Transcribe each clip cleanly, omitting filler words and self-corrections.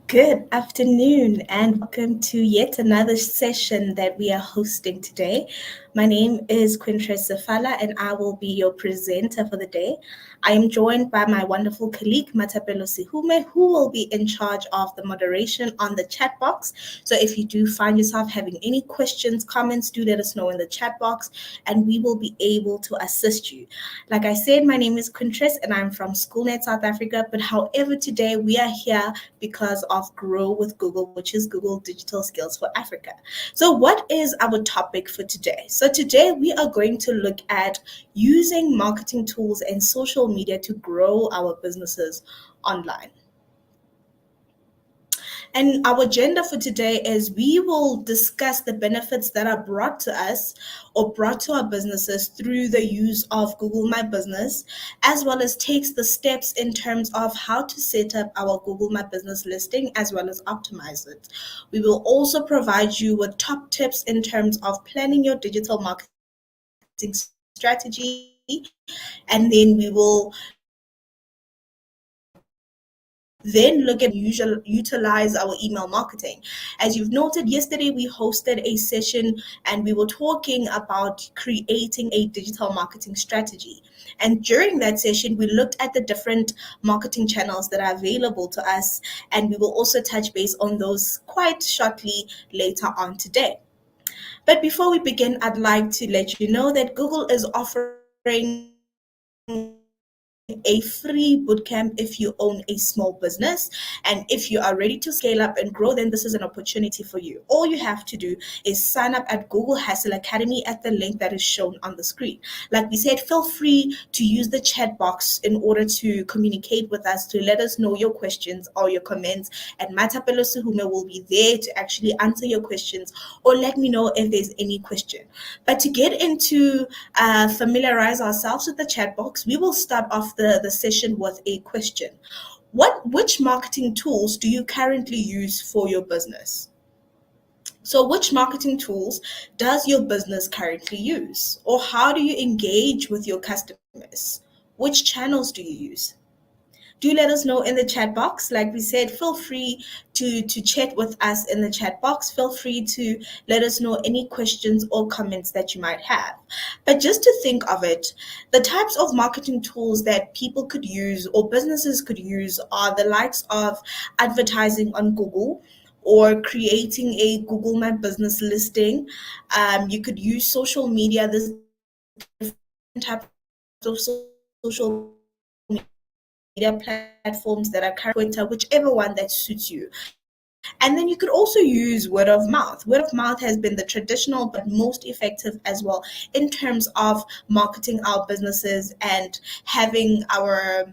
Good afternoon, and welcome to yet another session that we are hosting today. My name is Quintress Zafala, and I will be your presenter for the day. I am joined by my wonderful colleague, Matapelo Sihume, who will be in charge of the moderation on the chat box. So if you do find yourself having any questions, comments, do let us know in the chat box, and we will be able to assist you. Like I said, my name is Quintress, and I'm from SchoolNet South Africa. But however, today we are here because of Grow with Google, which is Google Digital Skills for Africa. So, what is our topic for today? So, today we are going to look at using marketing tools and social media to grow our businesses online. And our agenda for today is we will discuss the benefits that are brought to us or brought to our businesses through the use of Google My Business, as well as takes the steps in terms of how to set up our Google My Business listing as well as optimize it. We will also provide you with top tips in terms of planning your digital marketing strategy, and then we will then look at utilize our email marketing. As you've noted, yesterday we hosted a session and we were talking about creating a digital marketing strategy. And during that session, we looked at the different marketing channels that are available to us, and we will also touch base on those quite shortly later on today. But before we begin, I'd like to let you know that Google is offering a free bootcamp if you own a small business. And if you are ready to scale up and grow, then this is an opportunity for you. All you have to do is sign up at Google Hustle Academy at the link that is shown on the screen. Like we said, feel free to use the chat box in order to communicate with us, to let us know your questions or your comments. And Matapelo Suhume will be there to actually answer your questions or let me know if there's any question. But to get into familiarize ourselves with the chat box, we will start off the session with a question. Which marketing tools do you currently use for your business? So, which marketing tools does your business currently use? Or how do you engage with your customers? Which channels do you use? Do let us know in the chat box. Like we said, feel free to chat with us in the chat box. Feel free to let us know any questions or comments that you might have. But just to think of it, the types of marketing tools that people could use or businesses could use are the likes of advertising on Google or creating a Google My Business listing. You could use social media. There's different types of social media platforms that are currently available to you. Instagram, Twitter, whichever one that suits you. And then you could also use word of mouth. Word of mouth has been the traditional but most effective as well in terms of marketing our businesses and having our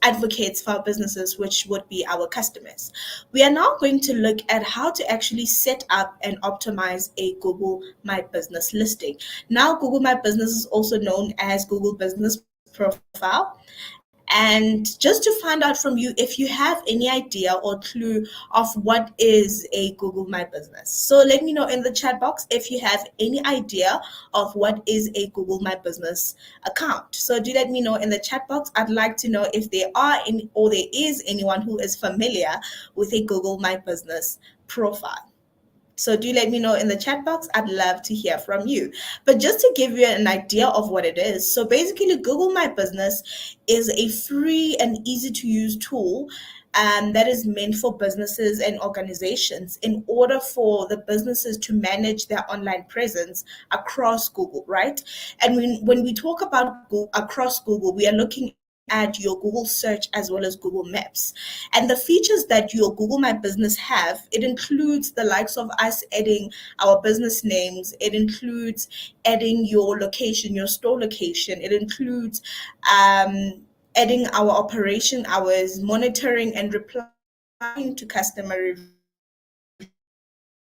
advocates for our businesses, which would be our customers. We are now going to look at how to actually set up and optimize a Google My Business listing. Now, Google My Business is also known as Google Business Profile. And just to find out from you if you have any idea or clue of what is a Google My Business. So let me know in the chat box if you have any idea of what is a Google My Business account. So do let me know in the chat box. I'd like to know if there are any or there is anyone who is familiar with a Google My Business profile. So do let me know in the chat box. I'd love to hear from you. But just to give you an idea of what it is, so basically Google My Business is a free and easy to use tool that is meant for businesses and organizations in order for the businesses to manage their online presence across Google, right? And when we talk about across Google, we are looking at your Google search as well as Google Maps. And the features that your Google My Business have, it includes the likes of us adding our business names, it includes adding your location, your store location, it includes adding our operation hours, monitoring and replying to customer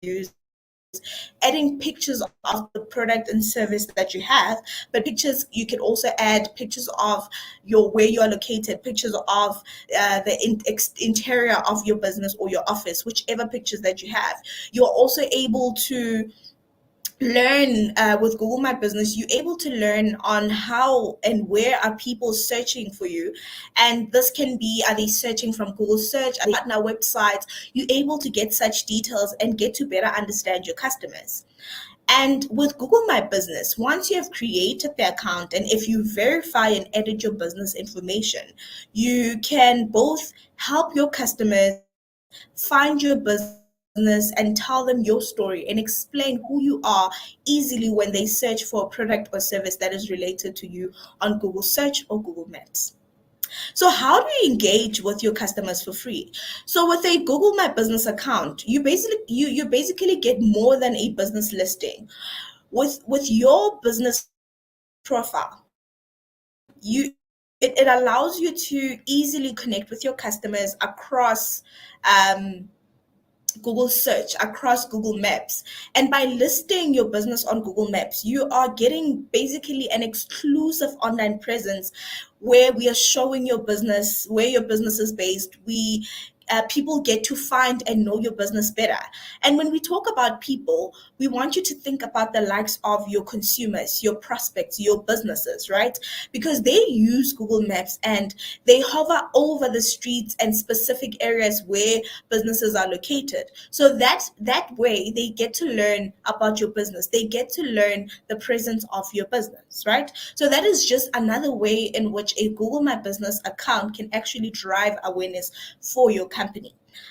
reviews, adding pictures of the product and service that you have. But pictures, you can also add pictures of where you are located, pictures of the interior of your business or your office, whichever pictures that you have. You're also able to learn with Google My Business, you're able to learn on how and where are people searching for you. And this can be, are they searching from Google search, are they partner websites? You're able to get such details and get to better understand your customers. And with Google My Business, once you have created the account and if you verify and edit your business information, you can both help your customers find your business and tell them your story and explain who you are easily when they search for a product or service that is related to you on Google Search or Google Maps. So how do you engage with your customers for free? So with a Google My Business account, you basically get more than a business listing. With your business profile, it allows you to easily connect with your customers across Google search, across Google Maps. And by listing your business on Google Maps, you are getting basically an exclusive online presence where we are showing your business, where your business is based. People get to find and know your business better. And when we talk about people, we want you to think about the likes of your consumers, your prospects, your businesses, right? Because they use Google Maps and they hover over the streets and specific areas where businesses are located. So that way they get to learn about your business. They get to learn the presence of your business, right? So that is just another way in which a Google My Business account can actually drive awareness for your company.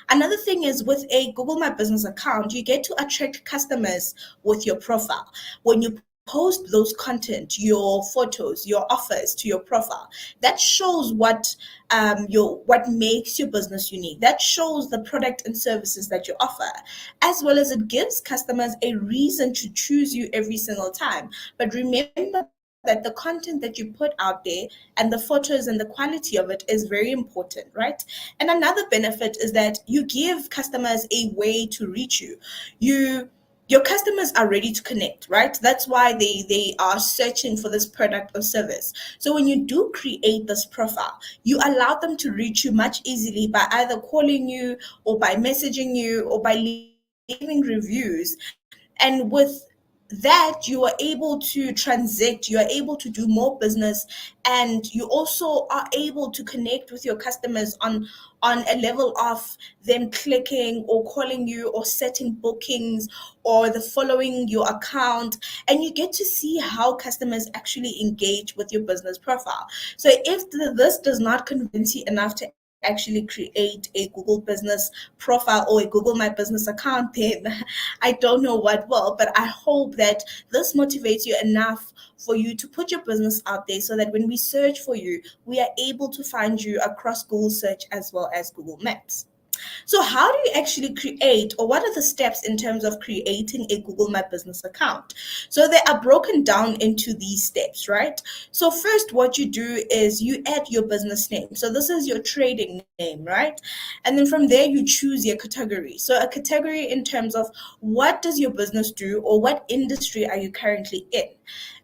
Another thing is with a Google My Business account, you get to attract customers with your profile. When you post those content, your photos, your offers to your profile, that shows what makes your business unique. That shows the product and services that you offer, as well as it gives customers a reason to choose you every single time. But remember that the content that you put out there and the photos and the quality of it is very important, right? And another benefit is that you give customers a way to reach you. Your customers are ready to connect, right? That's why they are searching for this product or service. So when you do create this profile, you allow them to reach you much easily by either calling you or by messaging you or by leaving reviews. And with that, you are able to transact, you are able to do more business, and you also are able to connect with your customers on a level of them clicking or calling you or setting bookings or the following your account, and you get to see how customers actually engage with your business profile. So if this does not convince you enough to actually create a Google Business profile or a Google My Business account, then I don't know what will. But I hope that this motivates you enough for you to put your business out there so that when we search for you, we are able to find you across Google Search as well as Google Maps. So how do you actually create, or what are the steps in terms of creating a Google My Business account? So they are broken down into these steps, right? So first, what you do is you add your business name. So this is your trading name, right? And then from there, you choose your category. So a category in terms of what does your business do or what industry are you currently in?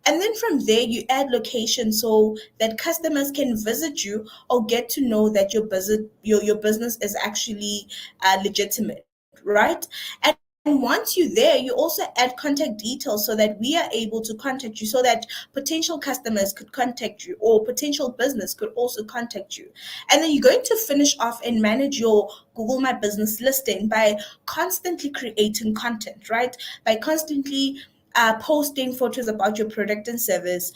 And then from there, you add location so that customers can visit you or get to know that your business is actually legitimate, right? And once you're there, you also add contact details so that we are able to contact you, so that potential customers could contact you or potential business could also contact you. And then you're going to finish off and manage your Google My Business listing by constantly creating content, right? By constantly posting photos about your product and service,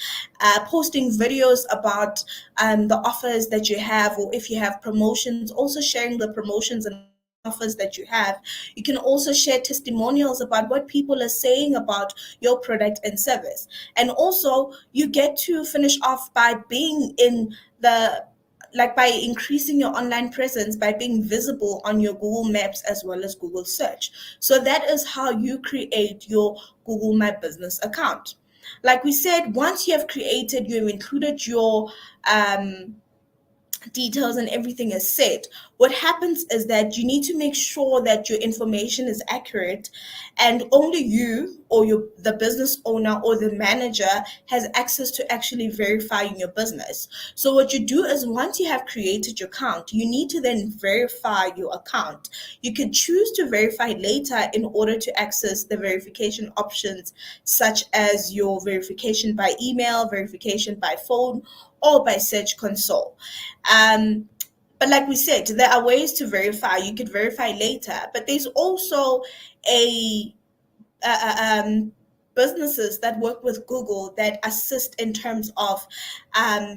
posting videos about the offers that you have, or if you have promotions, also sharing the promotions and offers that you have. You can also share testimonials about what people are saying about your product and service. And also, you get to finish off by being in the like by increasing your online presence by being visible on your Google Maps as well as Google Search. So that is how you create your Google My Business account. Like we said, once you have created, you have included um, details and everything is set, what happens is that you need to make sure that your information is accurate, and only you or the business owner or the manager has access to actually verifying your business. So what you do is, once you have created your account, you need to then verify your account. You can choose to verify later in order to access the verification options, such as your verification by email, verification by phone, or by Search Console. Um, but like we said, there are ways to verify. You could verify later, but there's also a businesses that work with Google that assist in terms of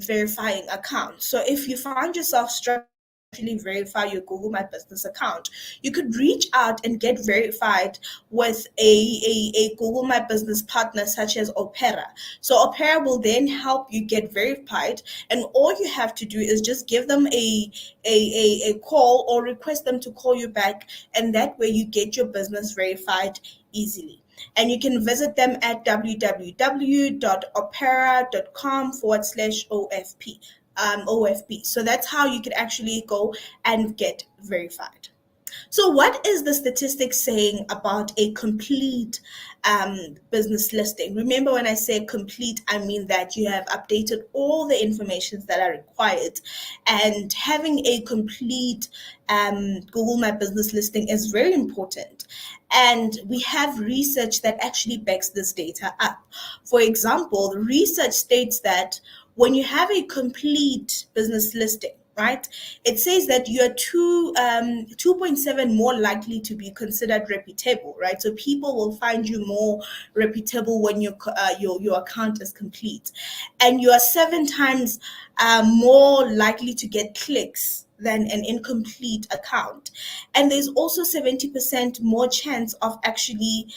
verifying accounts. So if you find yourself struggling to actually verify your Google My Business account, you could reach out and get verified with a Google My Business partner such as Opera. So Opera will then help you get verified, and all you have to do is just give them a call or request them to call you back, and that way you get your business verified easily. And you can visit them at www.opera.com/OFP. OFP. So that's how you could actually go and get verified. So, what is the statistic saying about a complete business listing? Remember, when I say complete, I mean that you have updated all the information that are required. And having a complete Google My Business listing is very important. And we have research that actually backs this data up. For example, the research states that when you have a complete business listing, right, it says that you're 2.7 more likely to be considered reputable, right? So people will find you more reputable when your account is complete, and you are 7 times more likely to get clicks than an incomplete account. And there's also 70% more chance of actually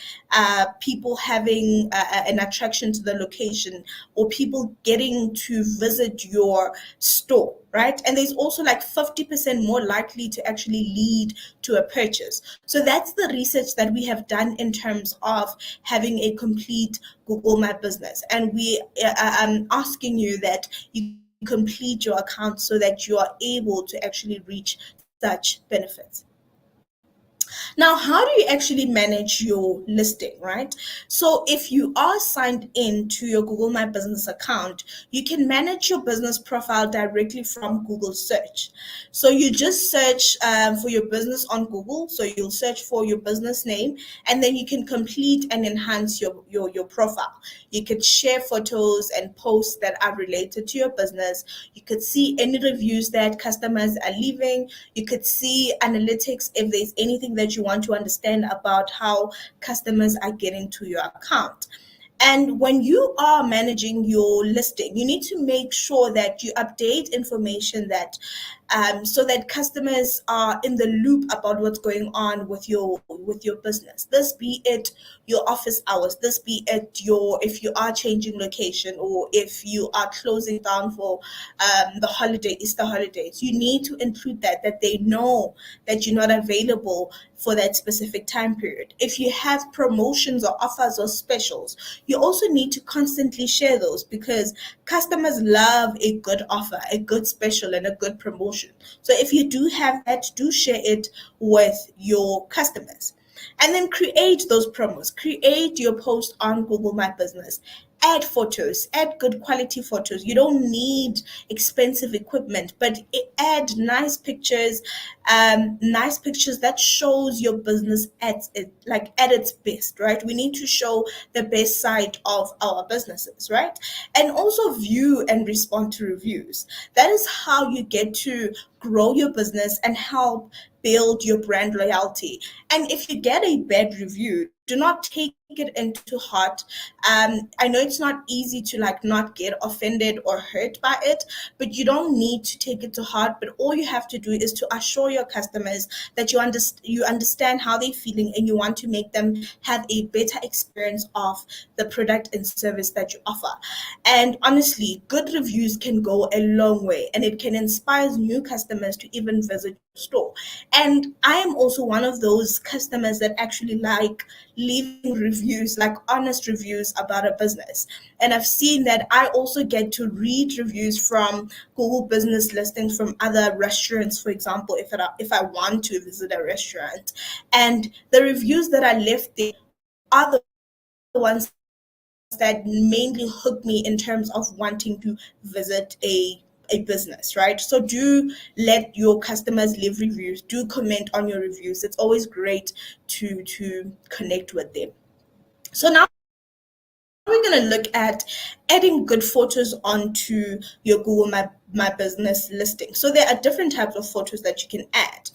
people having an attraction to the location, or people getting to visit your store, right? And there's also like 50% more likely to actually lead to a purchase. So that's the research that we have done in terms of having a complete Google My Business. And we are asking you that you complete your account so that you are able to actually reach such benefits. Now, how do you actually manage your listing, right? So if you are signed in to your Google My Business account, you can manage your business profile directly from Google search. So you just search for your business on Google. So you'll search for your business name, and then you can complete and enhance your profile. You could share photos and posts that are related to your business. You could see any reviews that customers are leaving. You could see analytics if there's anything that you want to understand about how customers are getting to your account. And when you are managing your listing, you need to make sure that you update information that so that customers are in the loop about what's going on with your business. This be it your office hours, this be it your, if you are changing location, or if you are closing down for the Easter holidays. You need to include that they know that you're not available for that specific time period. If you have promotions or offers or specials, you also need to constantly share those, because customers love a good offer, a good special, and a good promotion. So if you do have that, do share it with your customers. And then create those promos, create your post on Google My Business. Add photos, add good quality photos. You don't need expensive equipment, but add nice pictures that shows your business at its best, right? We need to show the best side of our businesses, right? And also view and respond to reviews. That is how you get to grow your business and help build your brand loyalty. And if you get a bad review, do not take it into heart. I know it's not easy to not get offended or hurt by it, but you don't need to take it to heart. But all you have to do is to assure your customers that you understand how they're feeling, and you want to make them have a better experience of the product and service that you offer. And honestly, good reviews can go a long way, and it can inspire new customers to even visit store. And I am also one of those customers that actually like leaving reviews, like honest reviews about a business. And I've seen that I also get to read reviews from Google business listings from other restaurants, for example, if I want to visit a restaurant. And the reviews that I left there are the ones that mainly hook me in terms of wanting to visit a business, right? So do let your customers leave reviews, do comment on your reviews. It's always great to connect with them. So now we're going to look at adding good photos onto your Google My Business listing. So there are different types of photos that you can add.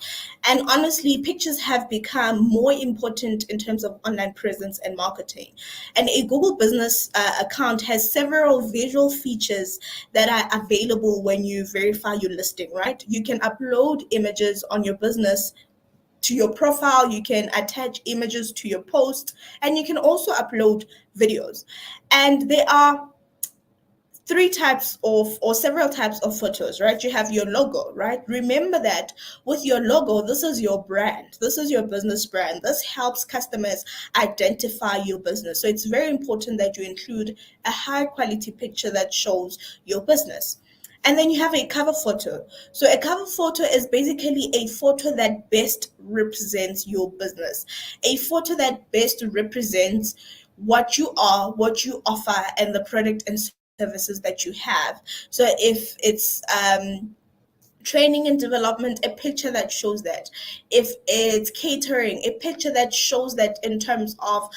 And honestly, pictures have become more important in terms of online presence and marketing. And a Google Business account has several visual features that are available when you verify your listing, right? You can upload images on your business to your profile, you can attach images to your post, and you can also upload videos. And there are three types of or several types of photos, right? You have your logo, right? Remember that with your logo, this is your brand, this is your business brand. This helps customers identify your business. So it's very important that you include a high quality picture that shows your business. And then you have a cover photo. So a cover photo is basically a photo that best represents your business, a photo that best represents what you are, what you offer, and the product and services that you have. So if it's training and development, a picture that shows that. If it's catering, a picture that shows that in terms of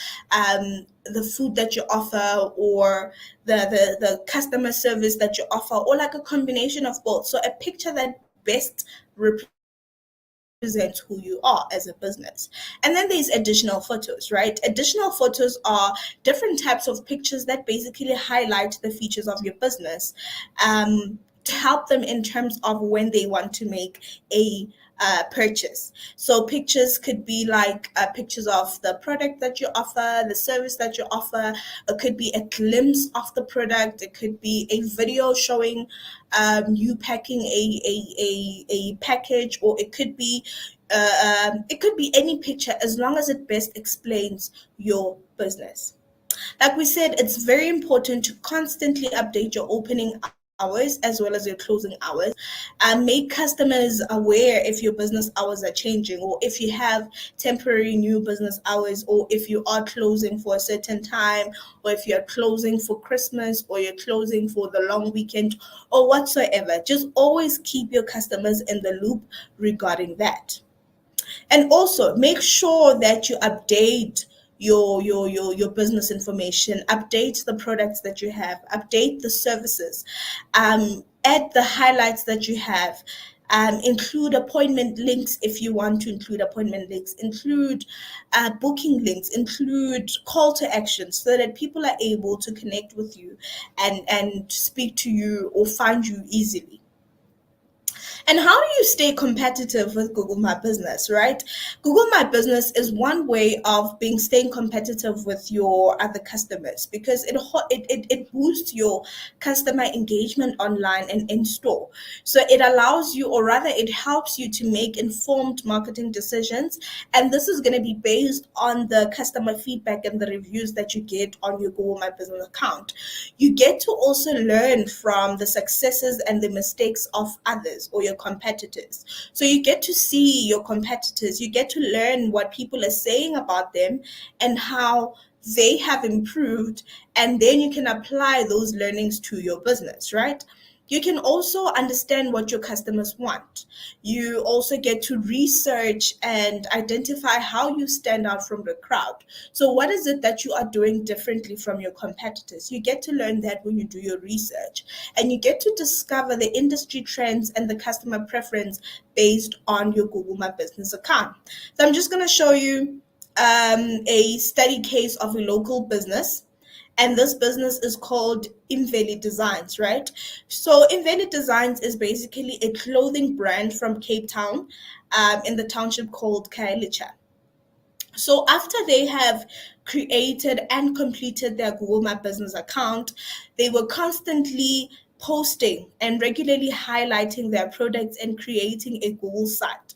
the food that you offer, or the customer service that you offer, or like a combination of both. So a picture that best represents who you are as a business. And then there's additional photos, right? Additional photos are different types of pictures that basically highlight the features of your business, to help them in terms of when they want to make a purchase. So pictures could be like pictures of the product that you offer, the service that you offer. It could be a glimpse of the product. It could be a video showing you packing a package, or it could be any picture as long as it best explains your business. Like we said, it's very important to constantly update your opening hours as well as your closing hours. Make customers aware if your business hours are changing, or if you have temporary new business hours, or if you are closing for a certain time, or if you're closing for Christmas, or you're closing for the long weekend, or whatsoever. Just always keep your customers in the loop regarding that. And also make sure that you update your business information, update the products that you have, update the services, add the highlights that you have, include appointment links if you want to include appointment links, include booking links, include call to action, so that people are able to connect with you and speak to you or find you easily. And how do you stay competitive with Google My Business, right? Google My Business is one way of being staying competitive with your other customers, because it boosts your customer engagement online and in store. So it allows you, or rather, it helps you to make informed marketing decisions. And this is going to be based on the customer feedback and the reviews that you get on your Google My Business account. You get to also learn from the successes and the mistakes of others or your competitors. So you get to see your competitors, you get to learn what people are saying about them and how they have improved, and then you can apply those learnings to your business, right? You can also understand what your customers want. You also get to research and identify how you stand out from the crowd. So, what is it that you are doing differently from your competitors? You get to learn that when you do your research, and you get to discover the industry trends and the customer preference based on your Google My Business account. So, I'm just going to show you a study case of a local business, and this business is called Invalid Designs, right? So Invalid Designs is basically a clothing brand from Cape Town, in the township called Kailicha. So after they have created and completed their Google My Business account, they were constantly posting and regularly highlighting their products and creating a Google site.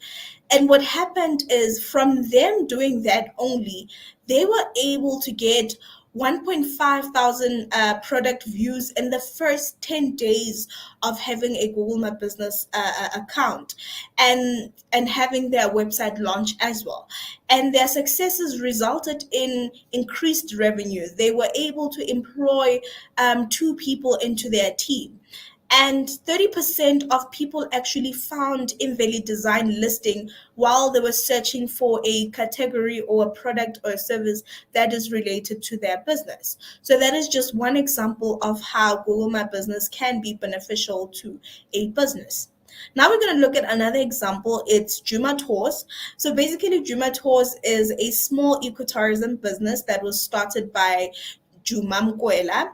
And what happened is from them doing that only, they were able to get 1.5 thousand product views in the first 10 days of having a Google My Business account and having their website launch as well. And their successes resulted in increased revenue. They were able to employ two people into their team. And 30% of people actually found invalid design listing while they were searching for a category or a product or a service that is related to their business. So that is just one example of how Google My Business can be beneficial to a business. Now we're going to look at another example. It's Juma Tours. So basically, Juma Tours is a small ecotourism business that was started by Juma Mkwela.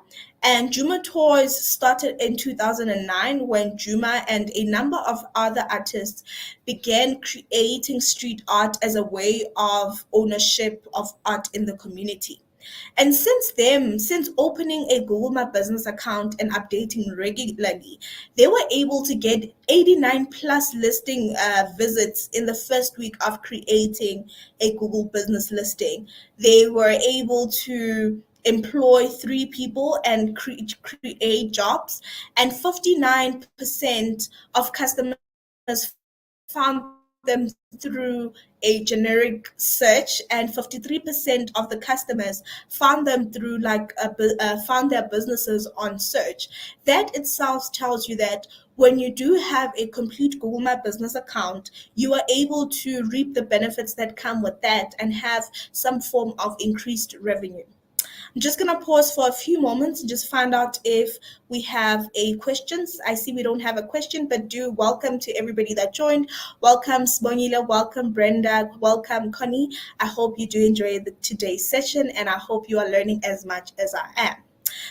And Juma Tours started in 2009 when Juma and a number of other artists began creating street art as a way of ownership of art in the community. And since opening a Google My Business account and updating regularly, they were able to get 89 plus listing visits in the first week of creating a Google business listing. They were able to employ three people and create jobs, and 59% of customers found them through a generic search, and 53% of the customers found them through found their businesses on search. That itself tells you that when you do have a complete Google My Business account, you are able to reap the benefits that come with that and have some form of increased revenue. I'm just going to pause for a few moments and just find out if we have a questions. I see we don't have a question, but do welcome to everybody that joined. Welcome Sbongile, welcome Brenda, welcome Connie. I hope you do enjoy today's session, and I hope you are learning as much as I am.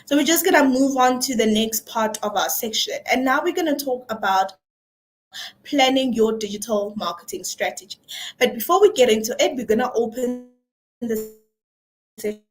So we're just going to move on to the next part of our section. And now we're going to talk about planning your digital marketing strategy. But before we get into it, we're going to open the session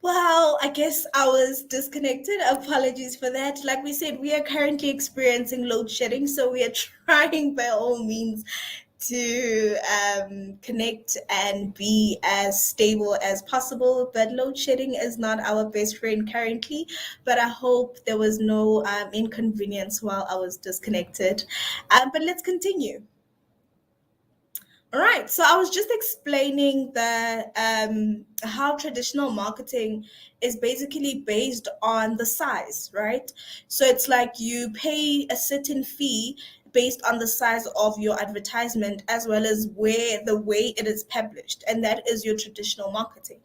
Well, I guess I was disconnected. Apologies for that. Like we said, we are currently experiencing load shedding, so we are trying by all means to connect and be as stable as possible. But load shedding is not our best friend currently. But I hope there was no inconvenience while I was disconnected. But let's continue. All right, so I was just explaining the how traditional marketing is basically based on the size, right? So it's like you pay a certain fee based on the size of your advertisement as well as where the way it is published, and that is your traditional marketing.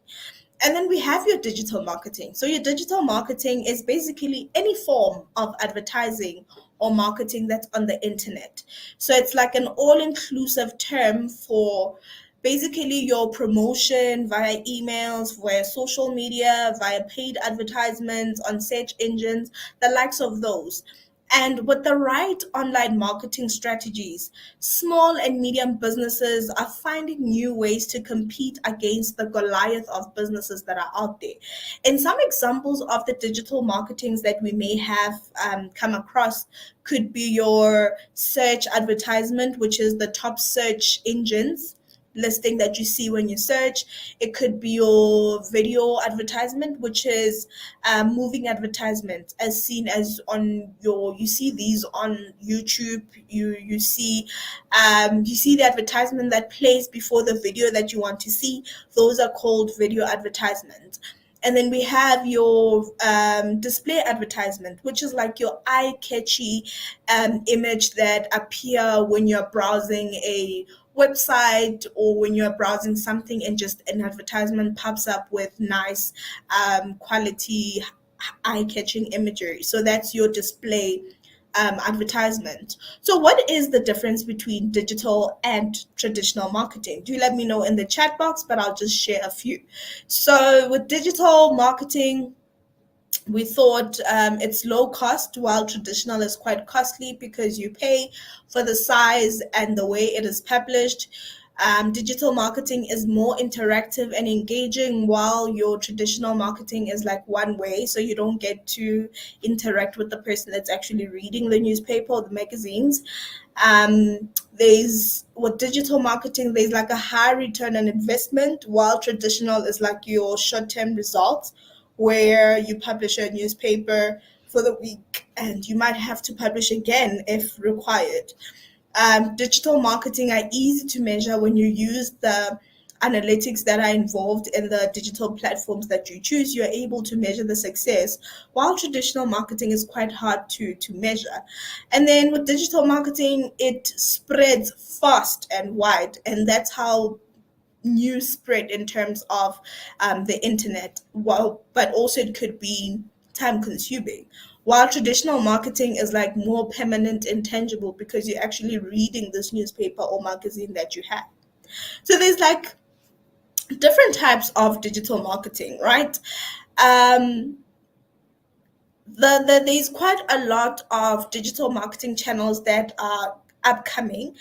And then we have your digital marketing. So your digital marketing is basically any form of advertising or marketing that's on the internet. So it's like an all-inclusive term for basically your promotion via emails, via social media, via paid advertisements on search engines, the likes of those. And with the right online marketing strategies, small and medium businesses are finding new ways to compete against the Goliath of businesses that are out there. And some examples of the digital marketings that we may have come across could be your search advertisement, which is the top search engines listing that you see when you search. It could be your video advertisement, which is moving advertisements as seen as on your, you see these on YouTube. You see the advertisement that plays before the video that you want to see. Those are called video advertisements. And then we have your display advertisement, which is like your eye-catchy image that appear when you're browsing a website or when you're browsing something and just an advertisement pops up with nice quality eye-catching imagery. So that's your display advertisement. So what is the difference between digital and traditional marketing? Do let me know in the chat box, but I'll just share a few. So with digital marketing, we thought it's low cost, while traditional is quite costly because you pay for the size and the way it is published. Digital marketing is more interactive and engaging, while your traditional marketing is like one way, so you don't get to interact with the person that's actually reading the newspaper or the magazines. There's with digital marketing, there's like a high return on investment, while traditional is like your short-term results, where you publish a newspaper for the week and you might have to publish again if required. Digital marketing are easy to measure when you use the analytics that are involved in the digital platforms that you choose. You're able to measure the success, while traditional marketing is quite hard to measure. And then with digital marketing, it spreads fast and wide, and that's how news spread in terms of the internet. Well, but also it could be time consuming, while traditional marketing is like more permanent and tangible because you're actually reading this newspaper or magazine that you have. So there's like different types of digital marketing, right? um there's quite a lot of digital marketing channels that are upcoming,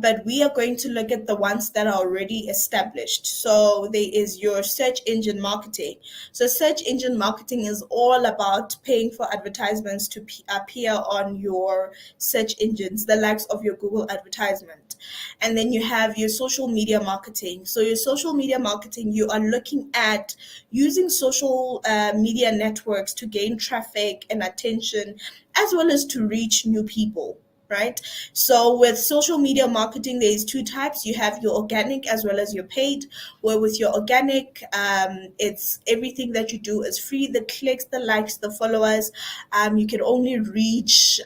but we are going to look at the ones that are already established. So there is your search engine marketing. So search engine marketing is all about paying for advertisements to appear on your search engines, the likes of your Google advertisement. And then you have your social media marketing. So your social media marketing, you are looking at using social media networks to gain traffic and attention, as well as to reach new people, right? So with social media marketing, there's two types. You have your organic as well as your paid, where with your organic, it's everything that you do is free: the clicks, the likes, the followers. You can only reach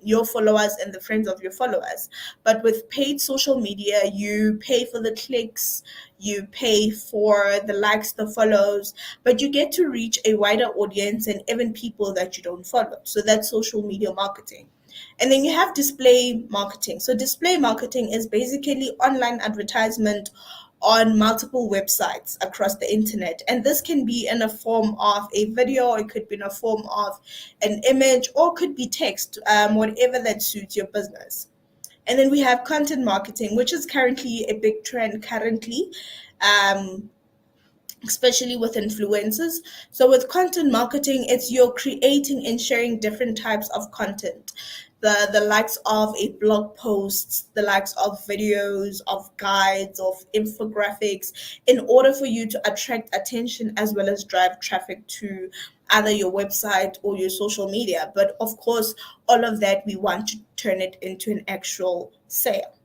your followers and the friends of your followers. But with paid social media, you pay for the clicks, you pay for the likes, the follows, but you get to reach a wider audience and even people that you don't follow. So that's social media marketing. And then you have display marketing. So display marketing is basically online advertisement on multiple websites across the internet. And this can be in a form of a video, it could be in a form of an image, or could be text, whatever that suits your business. And then we have content marketing, which is currently a big trend currently. Um, Especially with influencers. So with content marketing, it's you're creating and sharing different types of content. The likes of a blog posts, the likes of videos, of guides, of infographics, in order for you to attract attention as well as drive traffic to either your website or your social media. But of course, all of that we want to turn it into an actual sale.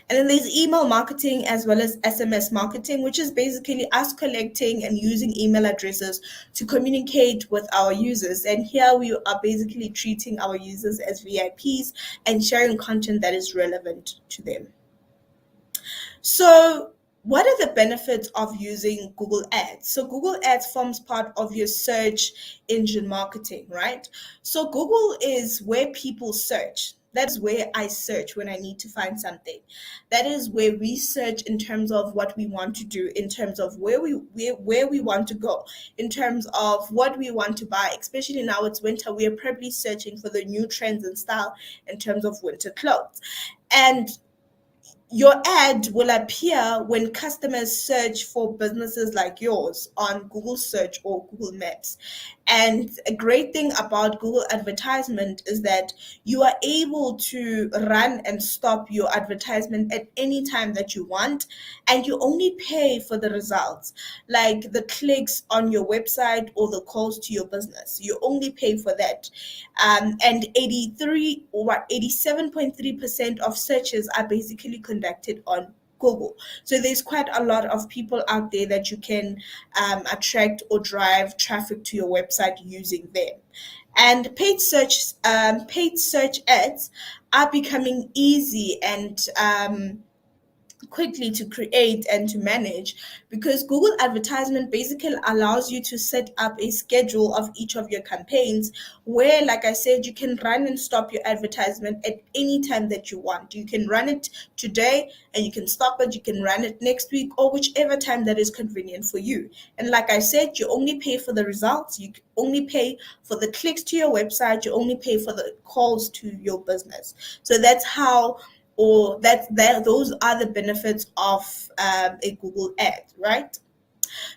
And then there's email marketing as well as SMS marketing, which is basically us collecting and using email addresses to communicate with our users. And here we are basically treating our users as VIPs and sharing content that is relevant to them. So what are the benefits of using Google Ads? So Google Ads forms part of your search engine marketing, right? So Google is where people search. That is where I search when I need to find something. That is where we search in terms of what we want to do, in terms of where we want to go, in terms of what we want to buy. Especially now it's winter, we are probably searching for the new trends and style in terms of winter clothes. And your ad will appear when customers search for businesses like yours on Google Search or Google Maps. And a great thing about Google advertisement is that you are able to run and stop your advertisement at any time that you want, and you only pay for the results, like the clicks on your website or the calls to your business. You only pay for that. And 83 or 87.3% of searches are basically conducted on Google. So there's quite a lot of people out there that you can attract or drive traffic to your website using them. And paid search ads are becoming easy and quickly to create and to manage, because Google advertisement basically allows you to set up a schedule of each of your campaigns where, like I said, you can run and stop your advertisement at any time that you want. You can run it today and you can stop it, you can run it next week, or whichever time that is convenient for you. And like I said, you only pay for the results, you only pay for the clicks to your website, you only pay for the calls to your business. So that's how, or that those are the benefits of a Google ad, right?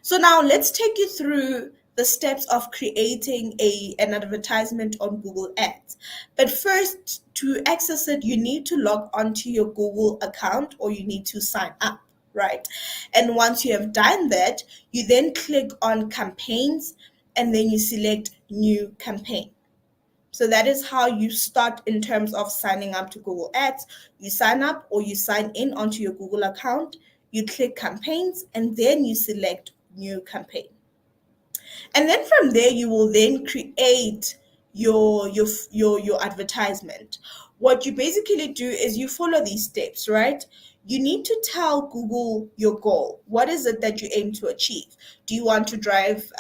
So now let's take you through the steps of creating an advertisement on Google Ads. But first, to access it, you need to log onto your Google account, or you need to sign up, right? And once you have done that, you then click on campaigns, and then you select new campaign. So that is how you start in terms of signing up to Google Ads. You sign up or you sign in onto your Google account, you click campaigns, and then you select new campaign. And then from there, you will then create your advertisement. What you basically do is you follow these steps, right? You need to tell Google your goal. What is it that you aim to achieve? Do you want to drive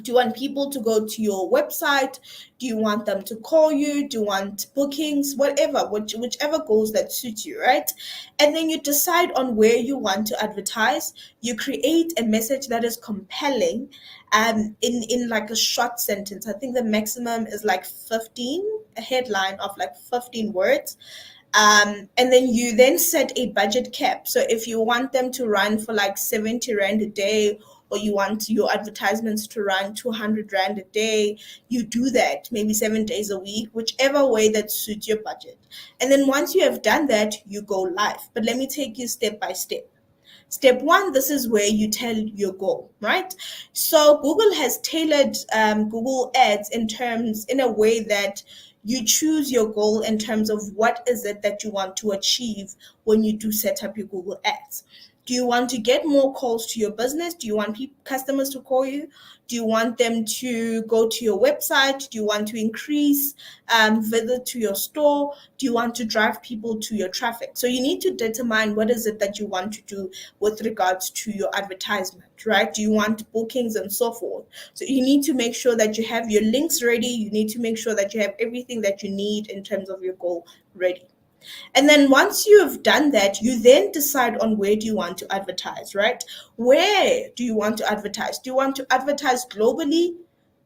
do you want people to go to your website? Do you want them to call you? Do you want bookings? Whatever, whichever goals that suit you, right? And then you decide on where you want to advertise. You create a message that is compelling, in like a short sentence. I think the maximum is like 15, a headline of like 15 words. And then you then set a budget cap. So if you want them to run for like 70 Rand a day, or you want your advertisements to run 200 Rand a day, you do that maybe 7 days a week, whichever way that suits your budget. And then once you have done that, you go live. But let me take you step by step. Step one, this is where you tell your goal, right? So Google has tailored Google Ads in a way that you choose your goal in terms of what is it that you want to achieve when you do set up your Google Ads. Do you want to get more calls to your business? Do you want customers to call you? Do you want them to go to your website? Do you want to increase visit to your store? Do you want to drive people to your traffic? So you need to determine what is it that you want to do with regards to your advertisement, right? Do you want bookings and so forth? So you need to make sure that you have your links ready. You need to make sure that you have everything that you need in terms of your goal ready. And then once you have done that, you then decide on where do you want to advertise, right? Where do you want to advertise? Do you want to advertise globally?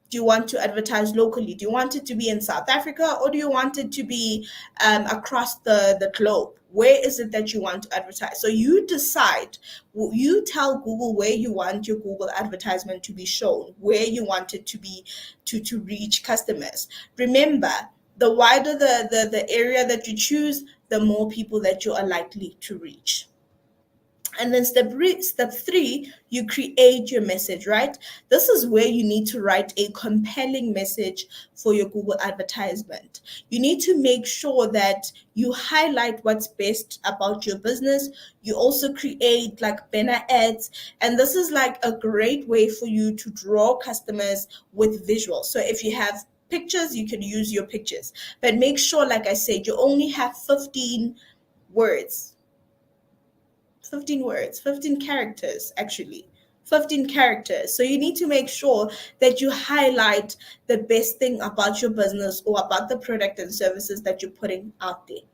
Do you want to advertise locally? Do you want it to be in South Africa, or do you want it to be across the globe? Where is it that you want to advertise? So you decide, you tell Google where you want your Google advertisement to be shown, where you want it to be to reach customers. Remember, the wider the area that you choose, the more people that you are likely to reach. And then step three, you create your message, right? This is where you need to write a compelling message for your Google advertisement. You need to make sure that you highlight what's best about your business. You also create like banner ads. And this is like a great way for you to draw customers with visuals. So if you have pictures, you can use your pictures. But make sure, like I said, you only have 15 words 15 words, 15 characters actually. 15 characters. So you need to make sure that you highlight the best thing about your business or about the product and services that you're putting out there.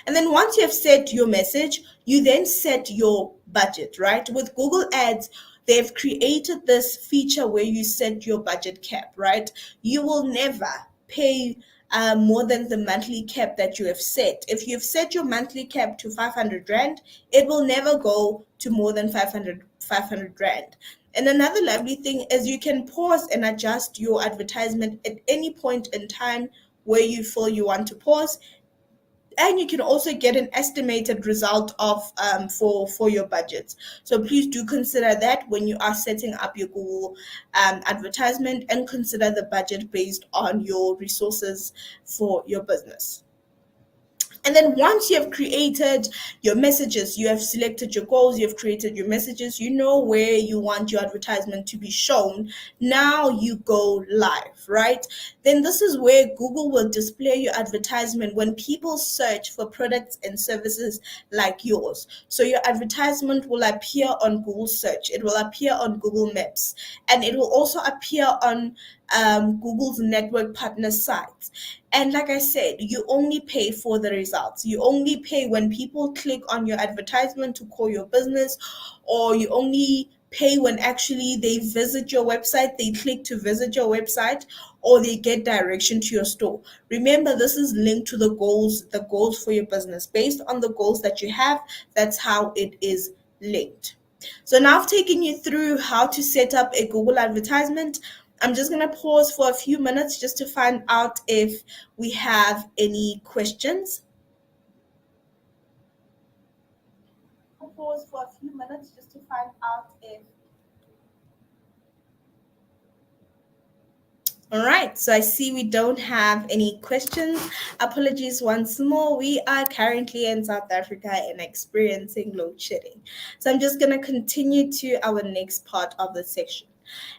And then once you have set your message, you then set your budget, right? With Google Ads, they've created this feature where you set your budget cap, right? You will never pay more than the monthly cap that you have set. If you've set your monthly cap to 500 Rand, it will never go to more than 500 Rand. And another lovely thing is you can pause and adjust your advertisement at any point in time where you feel you want to pause, and you can also get an estimated result of for your budgets. So please do consider that when you are setting up your Google advertisement, and consider the budget based on your resources for your business. And then once you have created your messages, you have selected your goals, you have created your messages, you know where you want your advertisement to be shown. Now you go live, right? Then this is where Google will display your advertisement when people search for products and services like yours. So your advertisement will appear on Google search, it will appear on Google Maps, and it will also appear on Google's network partner sites. And like I said, you only pay for the results. You only pay when people click on your advertisement to call your business, or you only pay when actually they visit your website, they click to visit your website, or they get direction to your store. Remember, this is linked to the goals for your business. Based on the goals that you have, that's how it is linked. So now I've taken you through how to set up a Google advertisement. I'm just going to pause for a few minutes just to find out if we have any questions. Pause for a few minutes just to find out if. All right, so I see we don't have any questions. Apologies once more. We are currently in South Africa and experiencing load shedding. So I'm just going to continue to our next part of the section.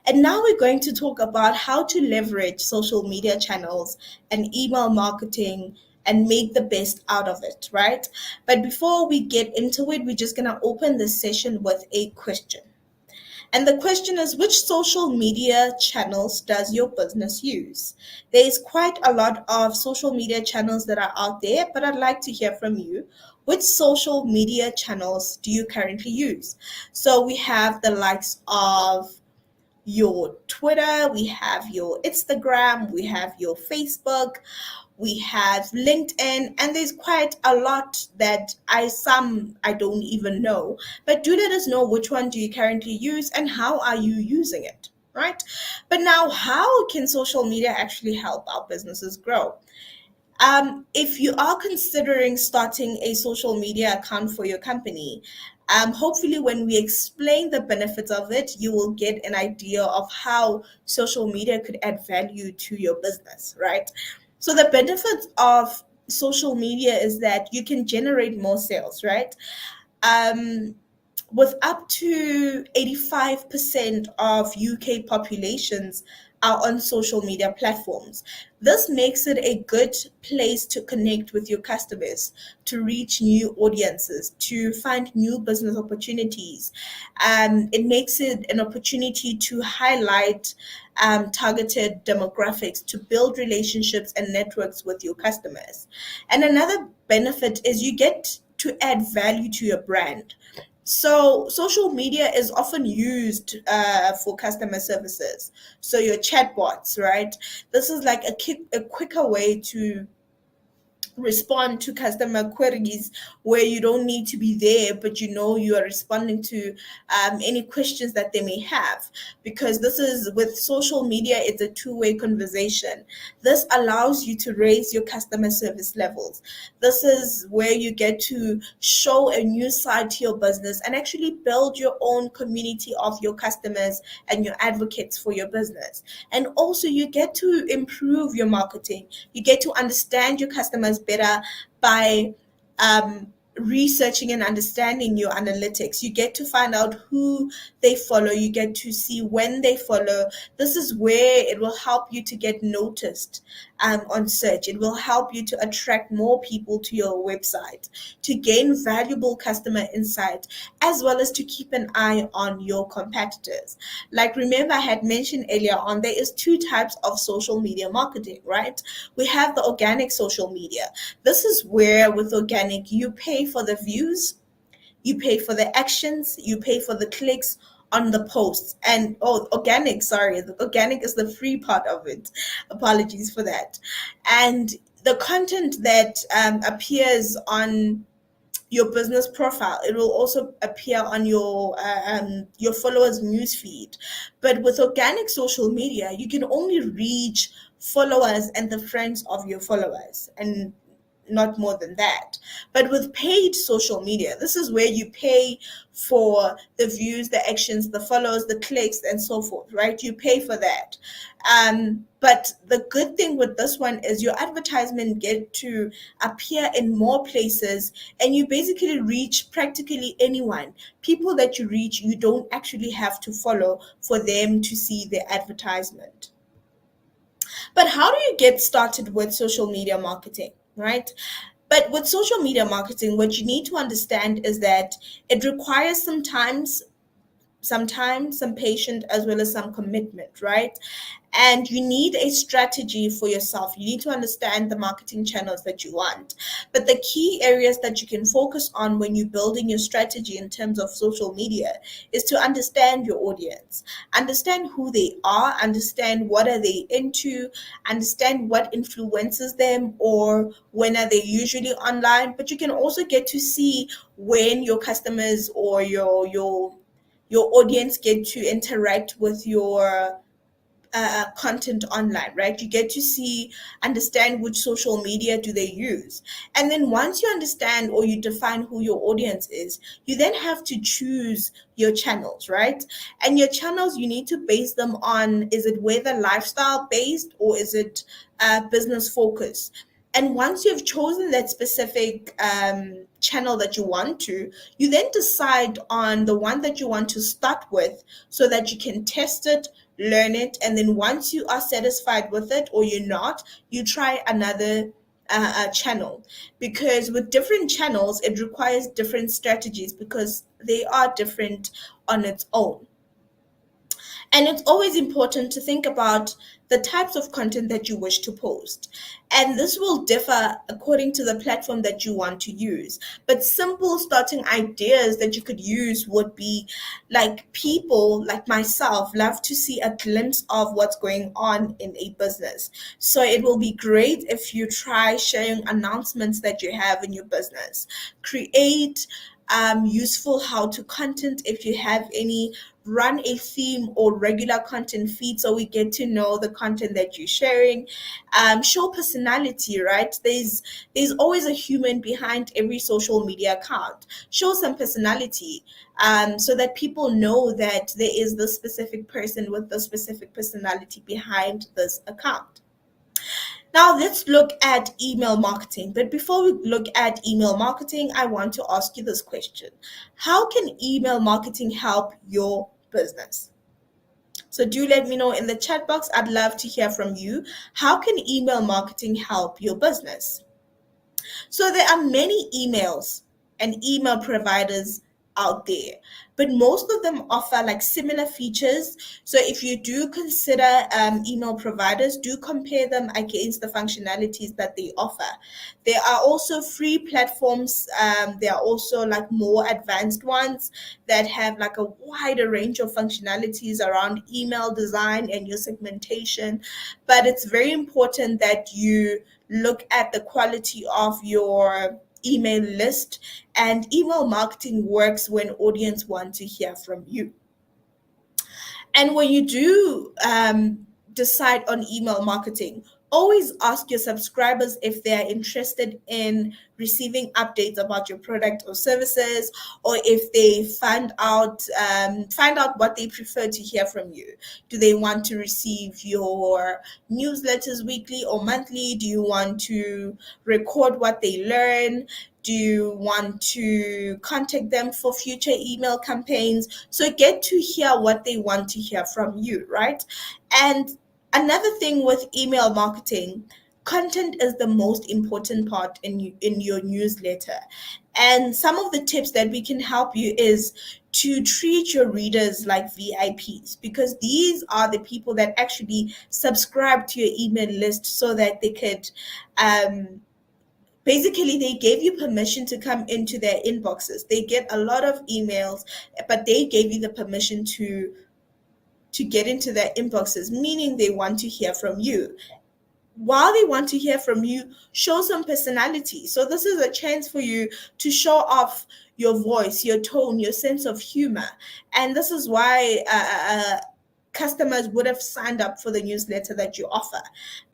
And now we're going to talk about how to leverage social media channels and email marketing and make the best out of it, right? But before we get into it, we're just going to open this session with a question. And the question is, which social media channels does your business use? There's quite a lot of social media channels that are out there, but I'd like to hear from you. Which social media channels do you currently use? So we have the likes of your Twitter, we have your Instagram, we have your Facebook, we have LinkedIn, and there's quite a lot that I don't even know. But do let us know, which one do you currently use and how are you using it, right? But now, how can social media actually help our businesses grow? If you are considering starting a social media account for your company, hopefully when we explain the benefits of it, you will get an idea of how social media could add value to your business, right? So the benefits of social media is that you can generate more sales, right? Um, with up to 85% of UK populations are on social media platforms. This makes it a good place to connect with your customers, to reach new audiences, to find new business opportunities. It makes it an opportunity to highlight targeted demographics, to build relationships and networks with your customers. And another benefit is you get to add value to your brand. So social media is often used for customer services. So your chatbots, right? This is like a quicker way to respond to customer queries where you don't need to be there, but you know you are responding to any questions that they may have. Because this is, with social media, it's a two-way conversation. This allows you to raise your customer service levels. This is where you get to show a new side to your business and actually build your own community of your customers and your advocates for your business. And also you get to improve your marketing. You get to understand your customers better by researching and understanding your analytics. You get to find out who they follow. You get to see when they follow. This is where it will help you to get noticed on search. It will help you to attract more people to your website, to gain valuable customer insight, as well as to keep an eye on your competitors. Like, remember, I had mentioned earlier on, there is two types of social media marketing, right? We have the organic social media. This is where with organic, you pay for the views, you pay for the actions, you pay for the clicks on the posts. And organic, sorry, the organic is the free part of it. Apologies for that. And the content that appears on your business profile, it will also appear on your followers news feed. But with organic social media, you can only reach followers and the friends of your followers, and not more than that. But with paid social media, this is where you pay for the views, the actions, the follows, the clicks, and so forth, right? You pay for that. But the good thing with this one is your advertisement get to appear in more places, and you basically reach practically anyone. People that you reach, you don't actually have to follow for them to see the advertisement. But how do you get started with social media marketing, right? But with social media marketing, what you need to understand is that it requires some time, some patience, as well as some commitment, right? And you need a strategy for yourself. You need to understand the marketing channels that you want. But the key areas that you can focus on when you're building your strategy in terms of social media is to understand your audience, understand who they are, understand what are they into, understand what influences them, or when are they usually online. But you can also get to see when your customers or your audience get to interact with your content online, right? You get to see, understand which social media do they use. And then once you understand or you define who your audience is, you then have to choose your channels, right? And your channels, you need to base them on, is it weather lifestyle based, or is it business focused? And once you've chosen that specific channel that you want to, you then decide on the one that you want to start with so that you can test it, learn it, and then once you are satisfied with it or you're not, you try another channel. Because with different channels, it requires different strategies because they are different on its own. And it's always important to think about the types of content that you wish to post. And this will differ according to the platform that you want to use. But simple starting ideas that you could use would be like, people like myself love to see a glimpse of what's going on in a business. So it will be great if you try sharing announcements that you have in your business. Create useful how to content if you have any, run a theme or regular content feed so we get to know the content that you're sharing. Show personality, right? There's always a human behind every social media account. Show some personality, so that people know that there is this specific person with the specific personality behind this account. Now let's look at email marketing. But before we look at email marketing, I want to ask you this question. How can email marketing help your business? So do let me know in the chat box. I'd love to hear from you. How can email marketing help your business? So there are many emails and email providers out there, but most of them offer like similar features. So if you do consider email providers, do compare them against the functionalities that they offer. There are also free platforms. There are also like more advanced ones that have like a wider range of functionalities around email design and your segmentation. But it's very important that you look at the quality of your email list, and email marketing works when audience want to hear from you. And when you do decide on email marketing, always ask your subscribers if they are interested in receiving updates about your product or services, or if they find out what they prefer to hear from you. Do they want to receive your newsletters weekly or monthly? Do you want to record what they learn? Do you want to contact them for future email campaigns? So get to hear what they want to hear from you, right? And another thing with email marketing, content is the most important part in your newsletter. And some of the tips that we can help you is to treat your readers like VIPs, because these are the people that actually subscribe to your email list so that they could basically they gave you permission to come into their inboxes. They get a lot of emails, but they gave you the permission to get into their inboxes, meaning they want to hear from you. While they want to hear from you, show some personality. So this is a chance for you to show off your voice, your tone, your sense of humor. And this is why customers would have signed up for the newsletter that you offer.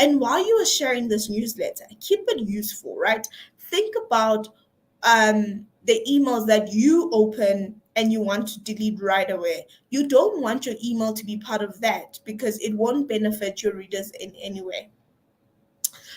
And while you are sharing this newsletter, keep it useful, right? Think about the emails that you open and you want to delete right away. You don't want your email to be part of that because it won't benefit your readers in any way.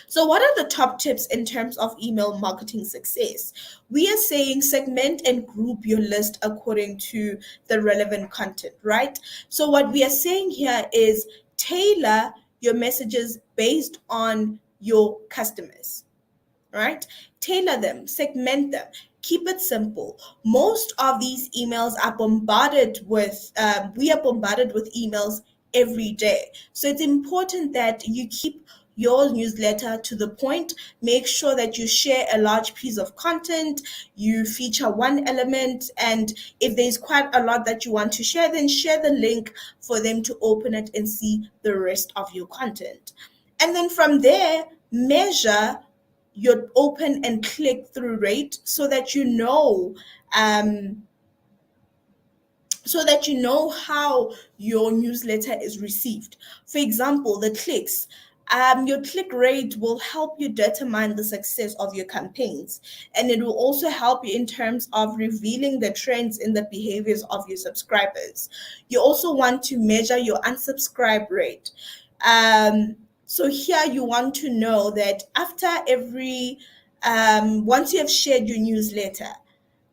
So, what are the top tips in terms of email marketing success? We are saying segment and group your list according to the relevant content, right? So, what we are saying here is tailor your messages based on your customers, right? Tailor them, segment them, keep it simple. Most of these emails are bombarded with, we are bombarded with emails every day. So it's important that you keep your newsletter to the point. Make sure that you share a large piece of content, you feature one element, and if there's quite a lot that you want to share, then share the link for them to open it and see the rest of your content. And then from there, measure your open and click through rate um, so that you know how your newsletter is received. For example, the clicks. Your click rate will help you determine the success of your campaigns, and it will also help you in terms of revealing the trends in the behaviors of your subscribers. You also want to measure your unsubscribe rate. So here you want to know that after once you have shared your newsletter,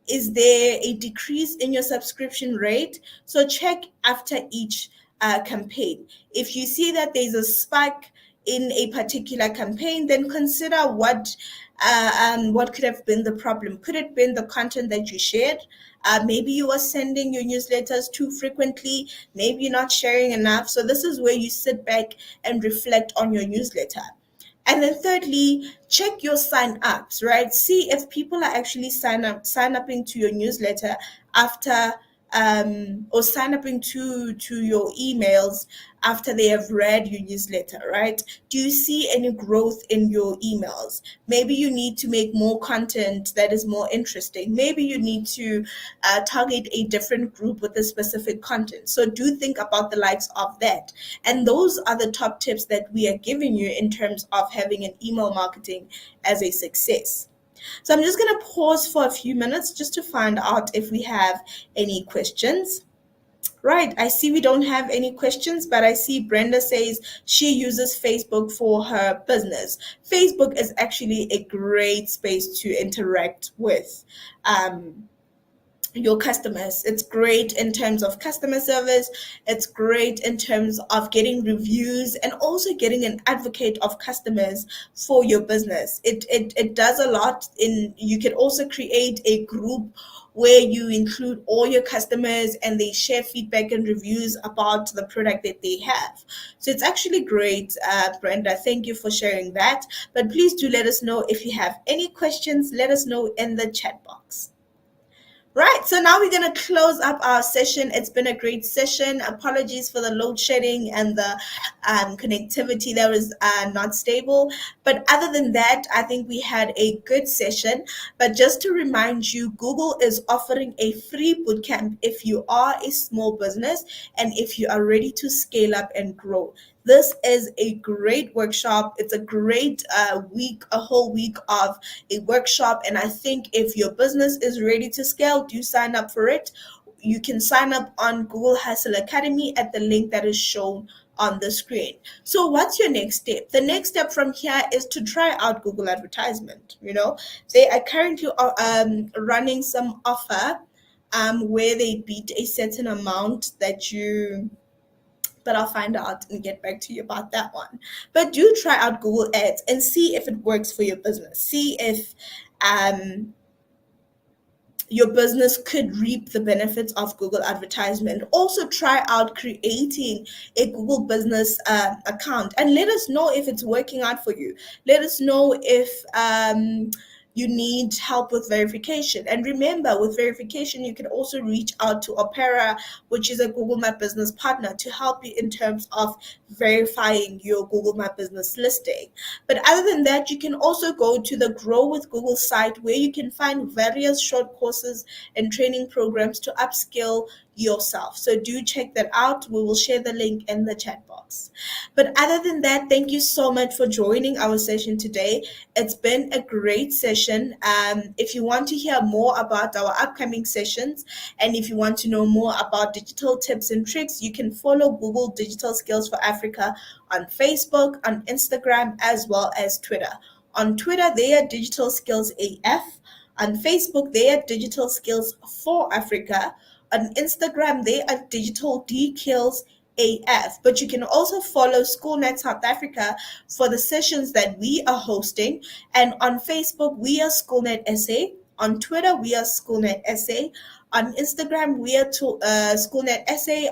is there a decrease in your subscription rate? So check after each campaign. If you see that there's a spike in a particular campaign, then consider what could have been the problem. Could it been the content that you shared? Maybe you are sending your newsletters too frequently. Maybe you're not sharing enough. So this is where you sit back and reflect on your newsletter. And then thirdly, check your sign ups, right? See if people are actually sign upping to your newsletter after or sign upping to your emails after they have read your newsletter, right? Do you see any growth in your emails? Maybe you need to make more content that is more interesting. Maybe you need to target a different group with a specific content. So do think about the likes of that. And those are the top tips that we are giving you in terms of having an email marketing as a success. So I'm just going to pause for a few minutes just to find out if we have any questions. Right, I see we don't have any questions, but I see Brenda says she uses Facebook for her business. Facebook is actually a great space to interact with your customers. It's great in terms of customer service. It's great in terms of getting reviews and also getting an advocate of customers for your business. It does a lot. You can also create a group where you include all your customers and they share feedback and reviews about the product that they have. So it's actually great, Brenda. Thank you for sharing that. But please do let us know if you have any questions. Let us know in the chat box. Right, so now we're going to close up our session. It's been a great session. Apologies for the load shedding and the connectivity that was not stable. But other than that, I think we had a good session. But just to remind you, Google is offering a free bootcamp if you are a small business and if you are ready to scale up and grow. This is a great workshop. It's a great week, a whole week of a workshop. And I think if your business is ready to scale, do sign up for it. You can sign up on Google Hustle Academy at the link that is shown on the screen. So what's your next step? The next step from here is to try out Google advertisement. They are currently running some offer where they beat a certain amount that you but I'll find out and get back to you about that one. But do try out Google Ads and see if it works for your business. See if um, your business could reap the benefits of Google advertisement. Also, try out creating a Google business account and let us know if it's working out for you. Let us know if you need help with verification. And remember, with verification, you can also reach out to Opera, which is a Google My Business partner, to help you in terms of verifying your Google My Business listing. But other than that, you can also go to the Grow with Google site where you can find various short courses and training programs to upskill yourself. So do check that out. We will share the link in the chat box. But other than that, thank you so much for joining our session today. It's been a great session. If you want to hear more about our upcoming sessions and if you want to know more about digital tips and tricks, you can follow Google Digital Skills for Africa on Facebook, on Instagram, as well as Twitter. On Twitter, they are Digital Skills AF. On Facebook, they are Digital Skills for Africa. On Instagram, they are Digital DKills AF. But you can also follow SchoolNet South Africa for the sessions that we are hosting. And on Facebook, we are SchoolNet SA. On Twitter, we are SchoolNet SA. On Instagram, we are SchoolNet SA.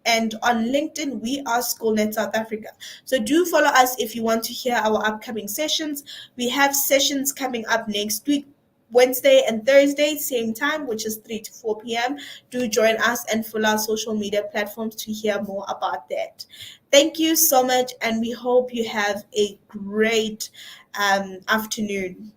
And on LinkedIn, we are SchoolNet South Africa. So do follow us if you want to hear our upcoming sessions. We have sessions coming up next week, Wednesday and Thursday, same time, which is 3 to 4 p.m. Do join us and follow our social media platforms to hear more about that. Thank you so much, and we hope you have a great afternoon.